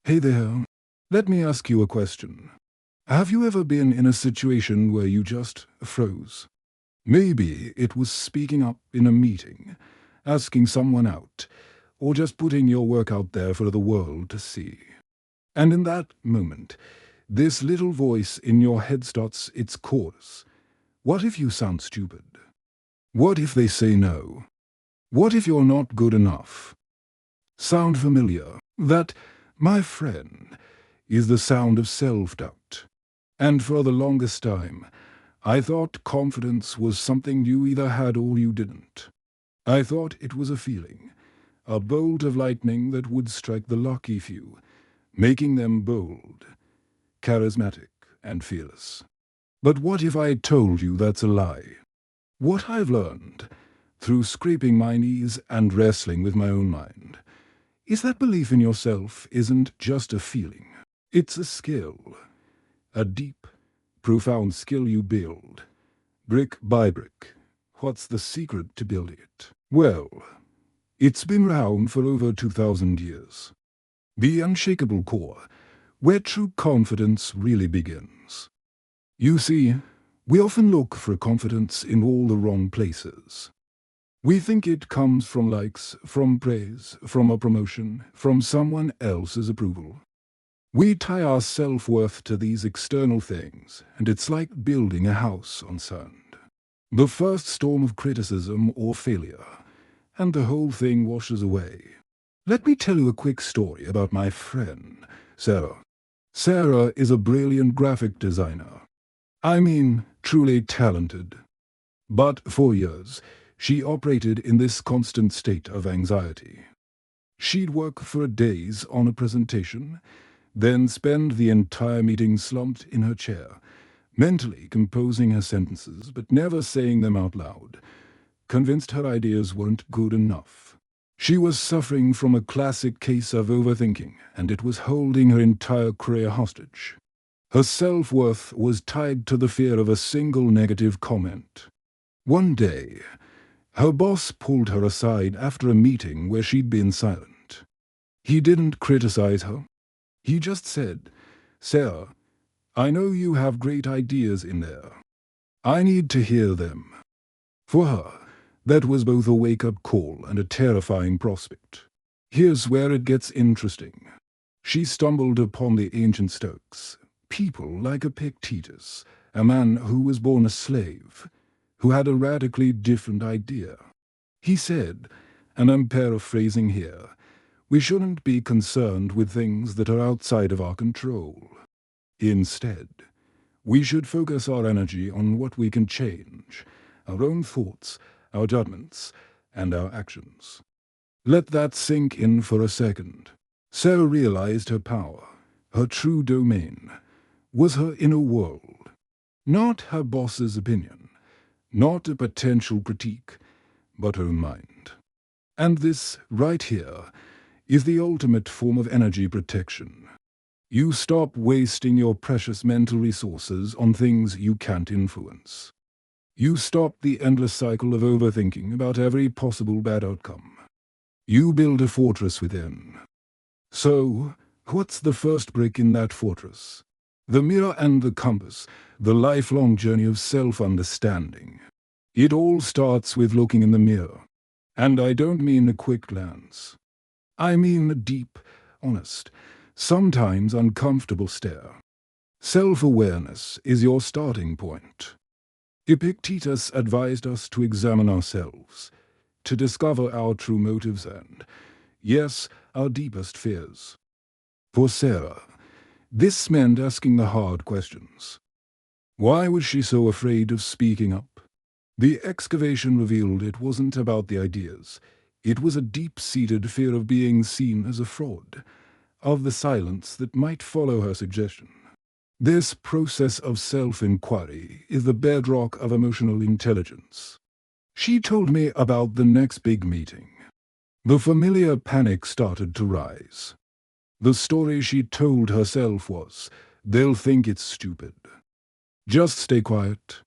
Hey there. Let me ask you a question. Have you ever been in a situation where you just froze? Maybe it was speaking up in a meeting, asking someone out, or just putting your work out there for the world to see. And in that moment, this little voice in your head starts its chorus. What if you sound stupid? What if they say no? What if you're not good enough? Sound familiar? That, my friend, is the sound of self-doubt. And for the longest time, I thought confidence was something you either had or you didn't. I thought it was a feeling, a bolt of lightning that would strike the lucky few, making them bold, charismatic, and fearless. But what if I told you that's a lie? What I've learned, through scraping my knees and wrestling with my own mind, is that belief in yourself isn't just a feeling. It's a skill, a deep, profound skill you build, brick by brick. What's the secret to building it? Well, it's been around for over 2,000 years. The unshakable core, where true confidence really begins. You see, we often look for confidence in all the wrong places. We think it comes from likes, from praise, from a promotion, from someone else's approval. We tie our self-worth to these external things, and it's like building a house on sand. The first storm of criticism or failure, and the whole thing washes away. Let me tell you a quick story about my friend, Sarah. Sarah is a brilliant graphic designer. I mean, truly talented. But for years, she operated in this constant state of anxiety. She'd work for days on a presentation, then spend the entire meeting slumped in her chair, mentally composing her sentences but never saying them out loud, convinced her ideas weren't good enough. She was suffering from a classic case of overthinking, and it was holding her entire career hostage. Her self-worth was tied to the fear of a single negative comment. One day, her boss pulled her aside after a meeting where she'd been silent. He didn't criticize her. He just said, "Sarah, I know you have great ideas in there. I need to hear them." For her, that was both a wake-up call and a terrifying prospect. Here's where it gets interesting. She stumbled upon the ancient Stoics, people like Epictetus, a man who was born a slave, who had a radically different idea. He said, and I'm paraphrasing here, we shouldn't be concerned with things that are outside of our control. Instead, we should focus our energy on what we can change, our own thoughts, our judgments, and our actions. Let that sink in for a second. Sarah realized her power, her true domain, was her inner world, not her boss's opinion, not a potential critique, but her mind. And this, right here, is the ultimate form of energy protection. You stop wasting your precious mental resources on things you can't influence. You stop the endless cycle of overthinking about every possible bad outcome. You build a fortress within. So, what's the first brick in that fortress? The mirror and the compass, the lifelong journey of self-understanding. It all starts with looking in the mirror. And I don't mean a quick glance. I mean a deep, honest, sometimes uncomfortable stare. Self-awareness is your starting point. Epictetus advised us to examine ourselves, to discover our true motives and, yes, our deepest fears. For Sarah, this meant asking the hard questions. Why was she so afraid of speaking up? The excavation revealed it wasn't about the ideas. It was a deep-seated fear of being seen as a fraud, of the silence that might follow her suggestion. This process of self-inquiry is the bedrock of emotional intelligence. She told me about the next big meeting. The familiar panic started to rise. The story she told herself was, "They'll think it's stupid. Just stay quiet."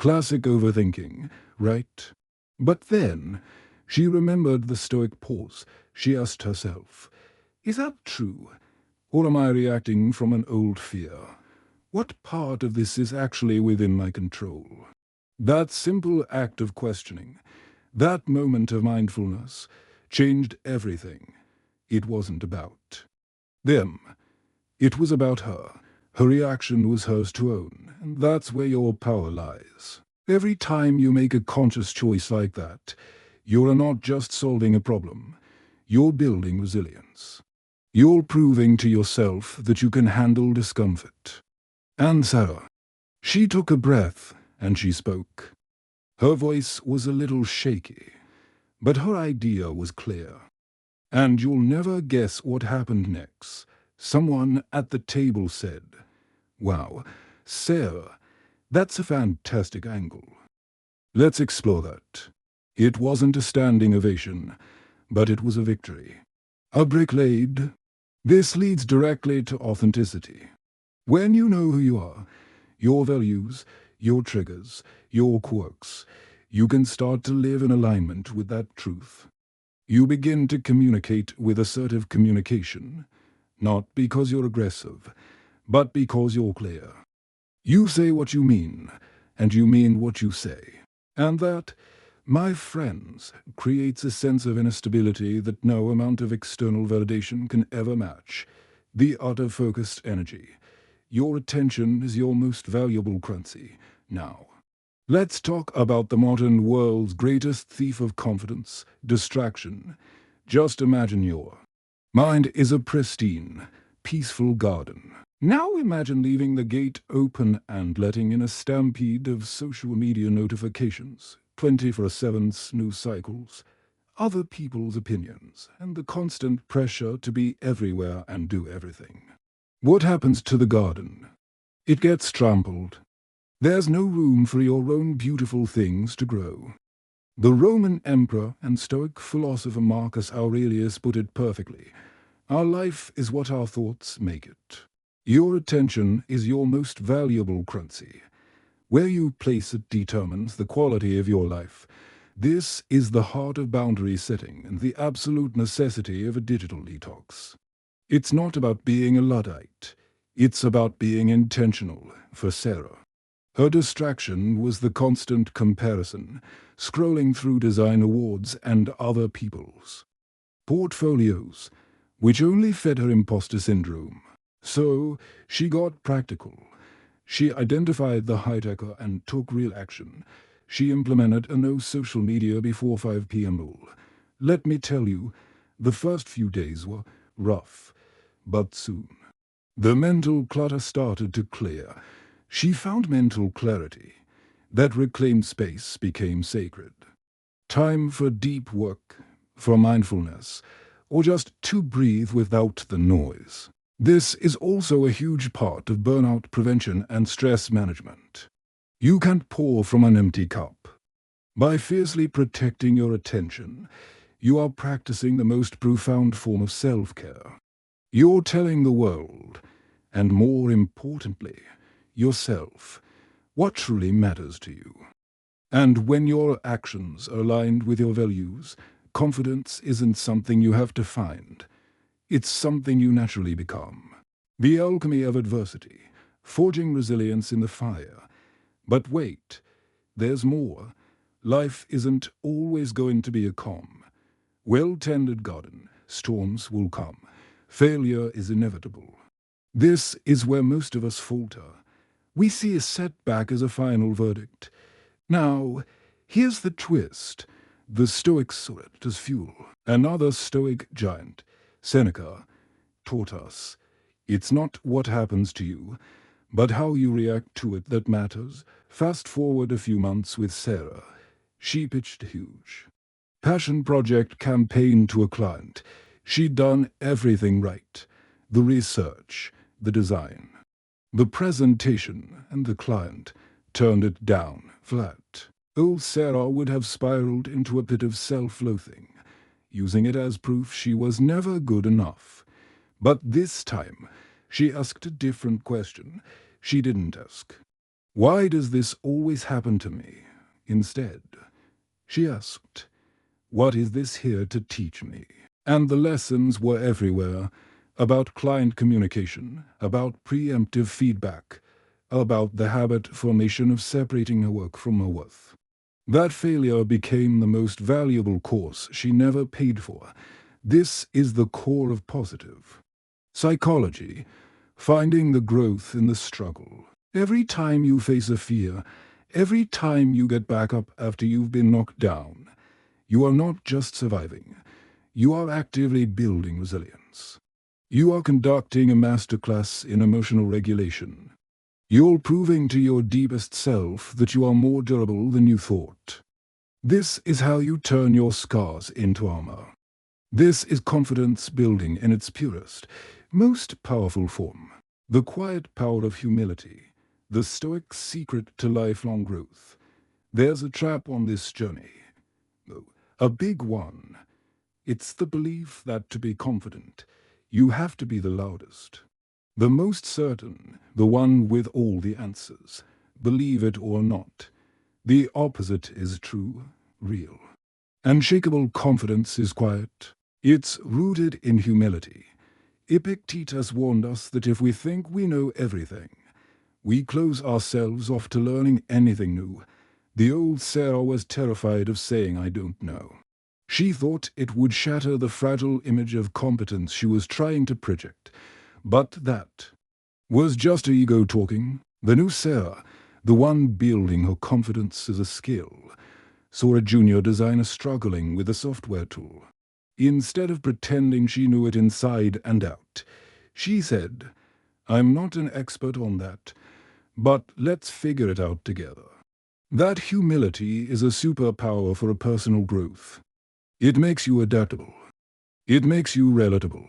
Classic overthinking, right? But then, she remembered the Stoic pause. She asked herself, is that true? Or am I reacting from an old fear? What part of this is actually within my control? That simple act of questioning, that moment of mindfulness, changed everything. It wasn't about them. It was about her. Her reaction was hers to own, and that's where your power lies. Every time you make a conscious choice like that, you're not just solving a problem, you're building resilience. You're proving to yourself that you can handle discomfort. And Sarah, she took a breath and she spoke. Her voice was a little shaky, but her idea was clear. And you'll never guess what happened next. Someone at the table said, "Wow, Sarah, that's a fantastic angle. Let's explore that." It wasn't a standing ovation, but it was a victory. A brick laid. This leads directly to authenticity. When you know who you are, your values, your triggers, your quirks, you can start to live in alignment with that truth. You begin to communicate with assertive communication, not because you're aggressive, but because you're clear. You say what you mean, and you mean what you say. And that, my friends, creates a sense of inner stability that no amount of external validation can ever match. The utter focused energy. Your attention is your most valuable currency. Now, let's talk about the modern world's greatest thief of confidence, distraction. Just imagine your mind is a pristine, peaceful garden. Now imagine leaving the gate open and letting in a stampede of social media notifications, 24/7 news cycles, other people's opinions, and the constant pressure to be everywhere and do everything. What happens to the garden? It gets trampled. There's no room for your own beautiful things to grow. The Roman emperor and Stoic philosopher Marcus Aurelius put it perfectly. Our life is what our thoughts make it. Your attention is your most valuable currency. Where you place it determines the quality of your life. This is the heart of boundary setting and the absolute necessity of a digital detox. It's not about being a Luddite. It's about being intentional, for Sarah. Her distraction was the constant comparison, scrolling through design awards and other people's portfolios, which only fed her imposter syndrome. So she got practical. She identified the hijacker and took real action. She implemented a no social media before 5 p.m. rule. Let me tell you, the first few days were rough, but soon the mental clutter started to clear. She found mental clarity. That reclaimed space became sacred. Time for deep work, for mindfulness, or just to breathe without the noise. This is also a huge part of burnout prevention and stress management. You can't pour from an empty cup. By fiercely protecting your attention, you are practicing the most profound form of self-care. You're telling the world, and more importantly, yourself, what truly matters to you. And when your actions are aligned with your values, confidence isn't something you have to find. It's something you naturally become. The alchemy of adversity, forging resilience in the fire. But wait, there's more. Life isn't always going to be a calm, well-tended garden. Storms will come. Failure is inevitable. This is where most of us falter. We see a setback as a final verdict. Now, here's the twist. The Stoics saw it as fuel. Another Stoic giant, Seneca, taught us, it's not what happens to you, but how you react to it that matters. Fast forward a few months with Sarah. She pitched a huge passion project campaign to a client. She'd done everything right. The research, the design, the presentation, and the client turned it down flat. Old Sarah would have spiraled into a pit of self-loathing, using it as proof she was never good enough. But this time, she asked a different question. She didn't ask, "Why does this always happen to me?" Instead, she asked, "What is this here to teach me?" And the lessons were everywhere. about client communication, about preemptive feedback, about the habit formation of separating her work from her worth. That failure became the most valuable course she never paid for. This is the core of positive psychology, finding the growth in the struggle. Every time you face a fear, every time you get back up after you've been knocked down, you are not just surviving, you are actively building resilience. You are conducting a masterclass in emotional regulation. You're proving to your deepest self that you are more durable than you thought. This is how you turn your scars into armor. This is confidence building in its purest, most powerful form. The quiet power of humility, the Stoic secret to lifelong growth. There's a trap on this journey. A big one. It's the belief that to be confident, you have to be the loudest, the most certain, the one with all the answers. Believe it or not, the opposite is true, real. Unshakable confidence is quiet. It's rooted in humility. Epictetus warned us that if we think we know everything, we close ourselves off to learning anything new. The old Sarah was terrified of saying I don't know. She thought it would shatter the fragile image of competence she was trying to project. But that was just her ego talking. The new Sarah, the one building her confidence as a skill, saw a junior designer struggling with a software tool. Instead of pretending she knew it inside and out, she said, I'm not an expert on that, but let's figure it out together. That humility is a superpower for a personal growth. It makes you adaptable. It makes you relatable.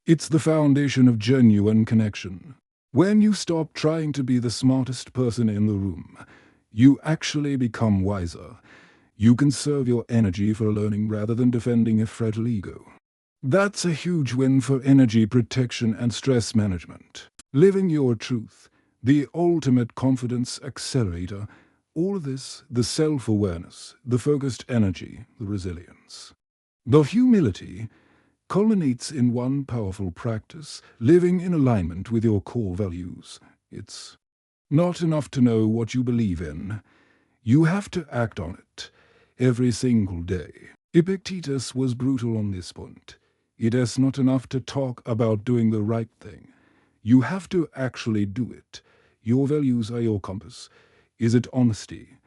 It's the foundation of genuine connection. When you stop trying to be the smartest person in the room, you actually become wiser. You conserve your energy for learning rather than defending a fragile ego. That's a huge win for energy protection and stress management. Living your truth, the ultimate confidence accelerator. All of this, the self-awareness, the focused energy, the resilience. The humility culminates in one powerful practice, living in alignment with your core values. It's not enough to know what you believe in. You have to act on it every single day. Epictetus was brutal on this point. It is not enough to talk about doing the right thing. You have to actually do it. Your values are your compass. Is it honesty?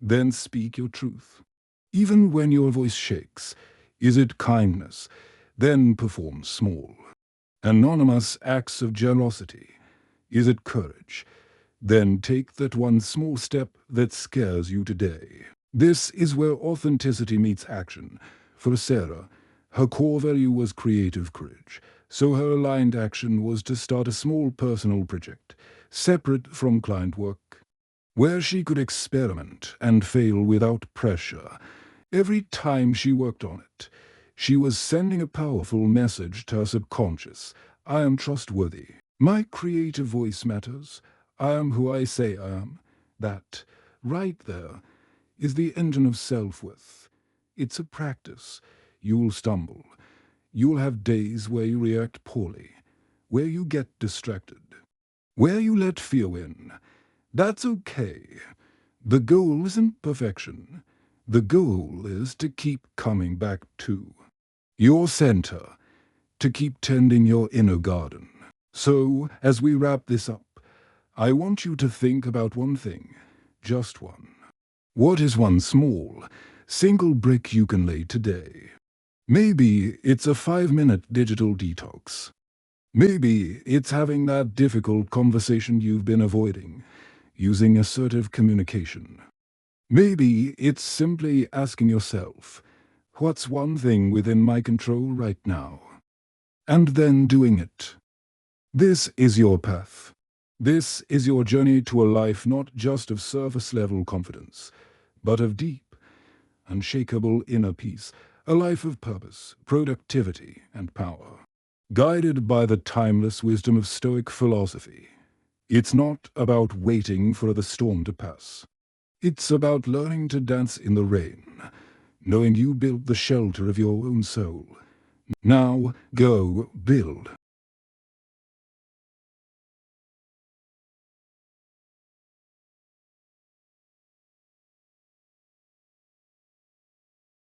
Then speak your truth. Even when your voice shakes, is it kindness? Then perform small, anonymous acts of generosity. Is it courage? Then take that one small step that scares you today. This is where authenticity meets action. For Sarah, her core value was creative courage, so her aligned action was to start a small personal project, separate from client work, where she could experiment and fail without pressure. Every time she worked on it, she was sending a powerful message to her subconscious. I am trustworthy. My creative voice matters. I am who I say I am. That, right there, is the engine of self-worth. It's a practice. You'll stumble. You'll have days where you react poorly, where you get distracted, where you let fear win. That's okay. The goal isn't perfection. The goal is to keep coming back to your center, to keep tending your inner garden. So, as we wrap this up, I want you to think about one thing, just one. What is one small, single brick you can lay today? Maybe it's a 5-minute digital detox. Maybe it's having that difficult conversation you've been avoiding, using assertive communication. Maybe it's simply asking yourself, what's one thing within my control right now? And then doing it. This is your path. This is your journey to a life not just of surface-level confidence, but of deep, unshakable inner peace, a life of purpose, productivity, and power. Guided by the timeless wisdom of Stoic philosophy, it's not about waiting for the storm to pass. It's about learning to dance in the rain, knowing you built the shelter of your own soul. Now, go build.